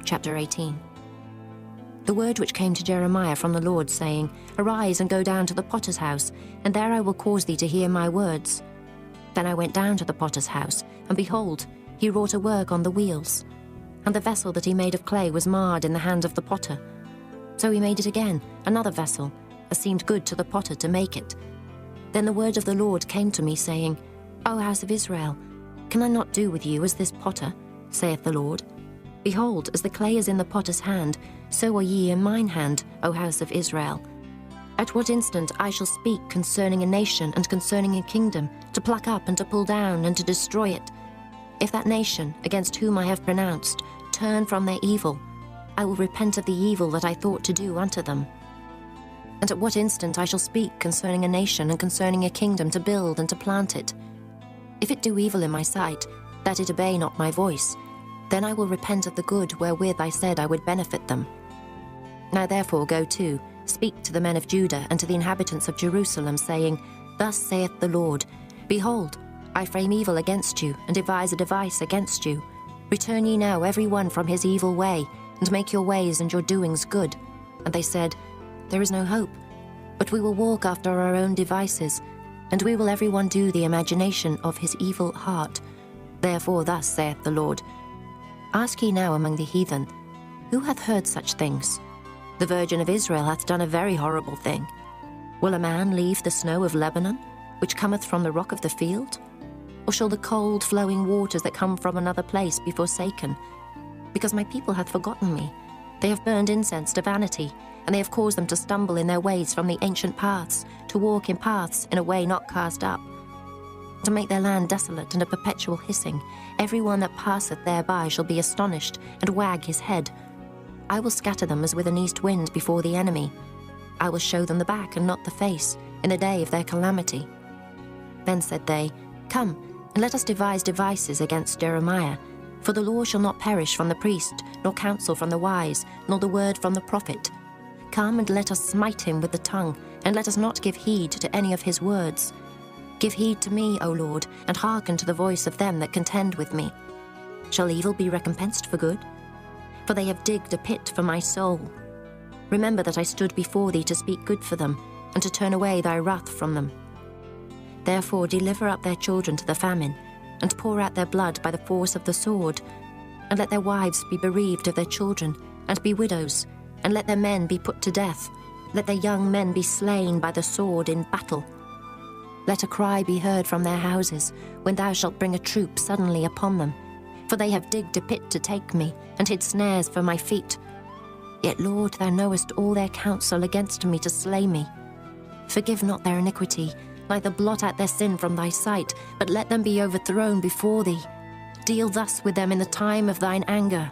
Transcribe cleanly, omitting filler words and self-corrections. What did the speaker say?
Chapter 18. The word which came to Jeremiah from the Lord, saying, Arise and go down to the potter's house, and there I will cause thee to hear my words. Then I went down to the potter's house, and behold, he wrought a work on the wheels. And the vessel that he made of clay was marred in the hand of the potter. So he made it again, another vessel, as seemed good to the potter to make it. Then the word of the Lord came to me, saying, O house of Israel, can I not do with you as this potter, saith the Lord? Behold, as the clay is in the potter's hand, so are ye in mine hand, O house of Israel. At what instant I shall speak concerning a nation and concerning a kingdom, to pluck up and to pull down and to destroy it. If that nation, against whom I have pronounced, turn from their evil, I will repent of the evil that I thought to do unto them. And at what instant I shall speak concerning a nation and concerning a kingdom, to build and to plant it. If it do evil in my sight, that it obey not my voice, then I will repent of the good wherewith I said I would benefit them. Now therefore go to, speak to the men of Judah and to the inhabitants of Jerusalem, saying, Thus saith the Lord, Behold, I frame evil against you, and devise a device against you. Return ye now every one from his evil way, and make your ways and your doings good. And they said, There is no hope, but we will walk after our own devices, and we will every one do the imagination of his evil heart. Therefore thus saith the Lord, Ask ye now among the heathen, who hath heard such things? The Virgin of Israel hath done a very horrible thing. Will a man leave the snow of Lebanon, which cometh from the rock of the field? Or shall the cold flowing waters that come from another place be forsaken? Because my people hath forgotten me. They have burned incense to vanity, and they have caused them to stumble in their ways from the ancient paths, to walk in paths in a way not cast up. To make their land desolate and a perpetual hissing, every one that passeth thereby shall be astonished, and wag his head. I will scatter them as with an east wind before the enemy. I will show them the back and not the face, in the day of their calamity. Then said they, Come, and let us devise devices against Jeremiah. For the law shall not perish from the priest, nor counsel from the wise, nor the word from the prophet. Come and let us smite him with the tongue, and let us not give heed to any of his words. Give heed to me, O Lord, and hearken to the voice of them that contend with me. Shall evil be recompensed for good? For they have digged a pit for my soul. Remember that I stood before thee to speak good for them, and to turn away thy wrath from them. Therefore deliver up their children to the famine, and pour out their blood by the force of the sword. And let their wives be bereaved of their children, and be widows, and let their men be put to death. Let their young men be slain by the sword in battle. Let a cry be heard from their houses, when thou shalt bring a troop suddenly upon them. For they have digged a pit to take me, and hid snares for my feet. Yet, Lord, thou knowest all their counsel against me to slay me. Forgive not their iniquity, neither blot out their sin from thy sight, but let them be overthrown before thee. Deal thus with them in the time of thine anger,